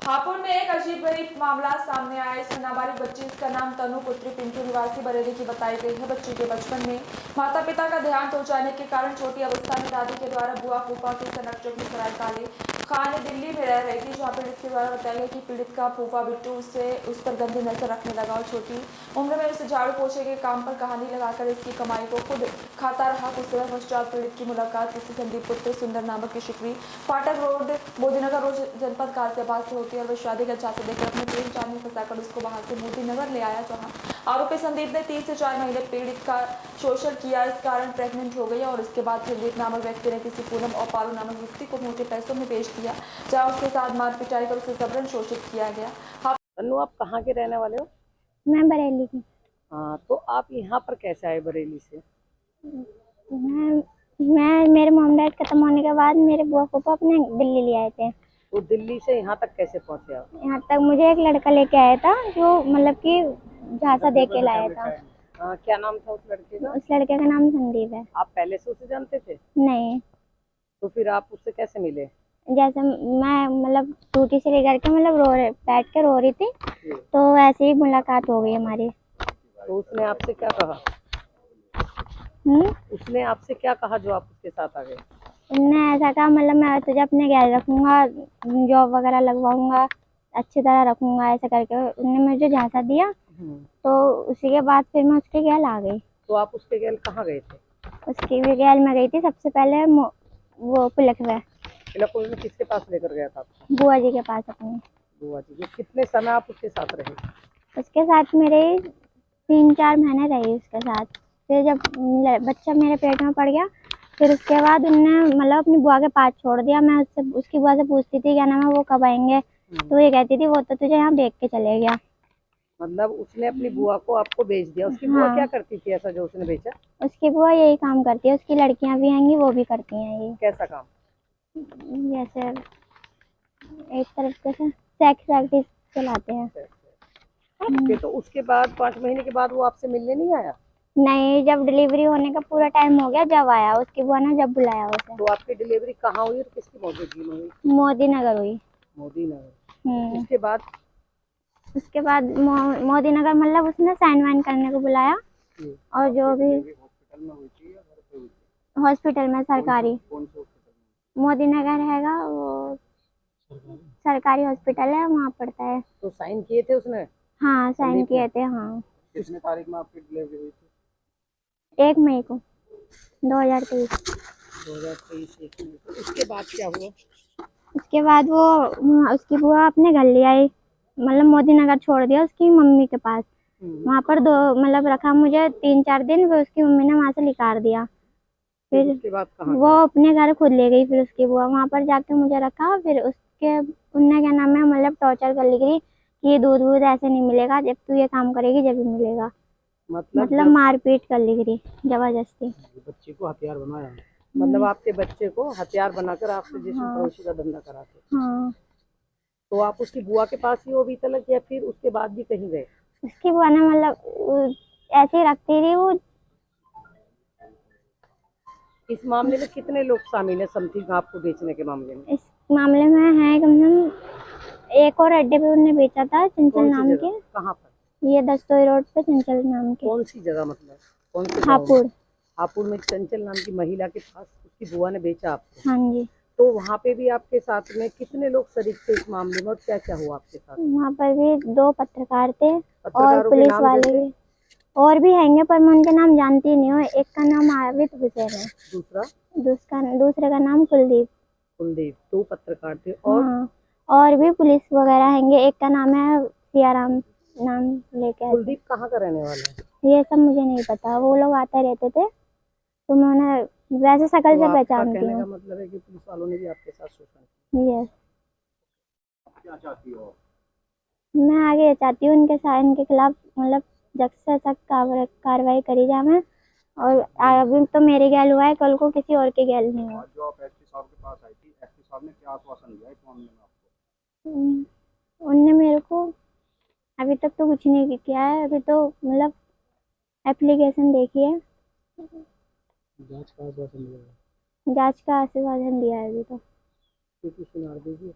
हापुड़ में एक अजीबोगरीब मामला सामने आया। इस नाबालिग बच्ची, इसका नाम तनु पुत्री पिंटू निवासी बरेली की बताई गई है। बच्ची के बचपन में माता पिता का देहांत हो जाने के कारण छोटी अवस्था में दादी के द्वारा बुआ फूफा के सनक चौकी सराय काले खान दिल्ली में रह रही थी, जहाँ पीड़ित के द्वारा बताया गया कि पीड़ित का फूफा बिट्टू उस पर गंदी नजर रखने लगा और छोटी उम्र में उसे झाड़ू पोछे के काम पर कहानी लगाकर इसकी कमाई को खुद खाता रहा। कुछ समय पश्चात पीड़ित की मुलाकात किसी संदीप पुत्र सुंदर नामक की शिकवी फाटक रोड मोदीनगर रोड जनपद गाजियाबाद से होती है और वह शादी का झांसा देकर अपने प्रेम जाल में फंसाकर उसको वहां से मोदीनगर ले आया, जहां आरोपी संदीप ने 3 से 4 महीने पीड़ित का शोषण किया। इस कारण प्रेग्नेंट हो गई और इसके बाद संदीप नामक व्यक्ति ने किसी पूनम और पारू नामक युवती को मोटे पैसों में बेच दिया, जहाँ उसके साथ मार पिटाई कर उसे जबरन शोषित किया गया। अनु, आप कहाँ के रहने वाले हो? मैं बरेली की। हाँ, तो आप यहाँ पर कैसे आए बरेली से? मैं मेरे मॉम डैड खत्म होने के बाद मेरे बुआ फूफा अपने दिल्ली ले आए थे। तो दिल्ली से यहाँ तक कैसे पहुँचे आप? यहाँ तक मुझे एक लड़का लेके आया था, जो मतलब कि झांसा दे के लाया था। क्या नाम था उस लड़के का? उस लड़के का नाम संदीप है। आप पहले से उसे जानते थे? नहीं, तो फिर आप उससे कैसे मिले? जैसे मैं मतलब टूटी से लेकर के मतलब बैठ के रो रही थी, तो ऐसे ही मुलाकात हो गई हमारी। तो उसने आपसे क्या कहा? हम्म। उसने आपसे क्या कहा जो आप उसके साथ आ गए? उनने ऐसा कहा मतलब मैं तुझे अपने घर रखूंगा, जॉब वगैरह लगवाऊंगा, अच्छी तरह रखूंगा, ऐसा करके उनने मुझे झांसा दिया। तो उसी के बाद फिर मैं उसके गैल आ गई। तो आप उसके गैल कहाँ गए थे? उसके गैल में गई थी सबसे पहले वो पुलक में। पुलक में किसके पास लेकर गया था आपको? बुआ जी के पास अपनी। बुआ जी के। कितने समय आप उसके साथ रहे? उसके साथ मेरे 3-4 महीने रही उसके साथ। फिर जब बच्चा मेरे पेट में पड़ गया, फिर उसके बाद उनने मतलब अपनी बुआ के पास छोड़ दिया। मैं उसकी बुआ से पूछती थी क्या नाम है, वो कब आएंगे, तो ये कहती थी वो तो तुझे यहाँ देख के चले गया। मतलब उसने अपनी बुआ को आपको बेच दिया? उसकी बुआ क्या करती थी ऐसा जो उसने बेचा? उसकी बुआ यही काम करती है, उसकी लड़कियां भी आएंगी, वो भी करती हैं ये। कैसा काम? जैसे एक तरफ से सेक्स प्रैक्टिस चलाते हैं। तो उसके बाद 5 महीने के बाद वो आपसे मिलने नहीं आया? नहीं, जब डिलीवरी होने का पूरा टाइम हो गया जब आया, उसकी बुआ ने जब बुलाया उसे। तो आपकी डिलीवरी कहाँ हुई और किसकी मौजूदगी में हुई? मोदी नगर हुई। मोदी नगर। उसके बाद मोदी नगर मतलब उसने साइन वाइन करने को बुलाया, और जो भी हॉस्पिटल में सरकारी मोदी नगर हैगा, वो सरकारी हॉस्पिटल है, वहाँ पड़ता है। तो साइन किए थे उसने? हाँ, साइन किए थे। हाँ। कितने तारीख में आपकी डिलीवरी हुई थी? 1 मई को 2023। 2023 1 मई को। उसके बाद क्या हुआ? उसके बाद वो उसकी बुआ अपने घर ले आई, मतलब मोदी नगर छोड़ दिया उसकी मम्मी के पास। वहाँ पर मतलब रखा मुझे 3-4 दिन, फिर उसकी मम्मी ने वहाँ से निकाल दिया। फिर उसके बाद कहाँ वो अपने घर खुद ले गई। फिर उसकी बुआ वहाँ पर जाके मुझे रखा। फिर उसके उनने क्या नाम है मतलब टॉर्चर कर ली गई कि ये दूध वूध ऐसे नहीं मिलेगा, जब तू ये काम करेगी जब भी मिलेगा। मतलब मारपीट कर ली गई जबरदस्ती। बच्चे को हथियार बनाया? मतलब आपके बच्चे को हथियार बनाकर आपसे जिस्म फरोशी का धंधा कराते? हाँ। तो आप उसकी बुआ के पास ही हो अभी तक या फिर उसके बाद भी कहीं गए? उसकी बुआ ने मतलब ऐसे ही रखती थी वो। इस मामले में कितने लोग शामिल है समथिंग आपको बेचने के मामले में? इस मामले में है कम से कम एक और अड्डे पे उन्होंने बेचा था, चंचल नाम के। कहाँ पर? ये दस्तोई रोड पे चंचल नाम के। कौन सी जगह, मतलब कौन सी? हापुड़। हापुड़ में चंचल नाम की महिला के पास उसकी बुआ ने बेचा आपको? हाँ जी। तो वहाँ पे भी आपके साथ में कितने लोग शरीक थे इस मामले में और क्या क्या हुआ आपके साथ? वहाँ पर भी 2 पत्रकार थे और पत्रकारों के पुलिस नाम वाले जैसे? भी और भी हैंगे, पर मैं उनके नाम जानती नहीं हूँ। एक का नाम आबिद हुसैन है, दूसरे का नाम कुलदीप। कुलदीप। 2 पत्रकार थे हाँ, और भी पुलिस वगैरह हैंगे। एक का नाम है सियाराम नाम लेके। कुलदीप कहाँ का रहने वाला है? ये सब मुझे नहीं पता, वो लोग आते रहते थे, तो मैं उन्हें वैसे शकल से पहचानती हूँ। मतलब है कि पुलिस वालों ने भी आपके साथ शोषण किया। यस। क्या चाहती हो? मैं आगे ये चाहती हूँ इनके खिलाफ मतलब सख्त से सख्त कार्रवाई करी जाए। और अभी तो मेरे गैल हुआ है, कल को किसी और के गैल नहीं हुआ। जो आप एसपी साहब के पास आई थी, एसपी साहब ने क्या आश्वासन दिया इस मामले में आपको? उनने मेरे को अभी तक तो कुछ नहीं किया है। अभी तो मतलब एप्लीकेशन देखी है, जांच का आश्वासन दिया है? जांच का आश्वासन दिया है अभी तो। सुनार दीजिए।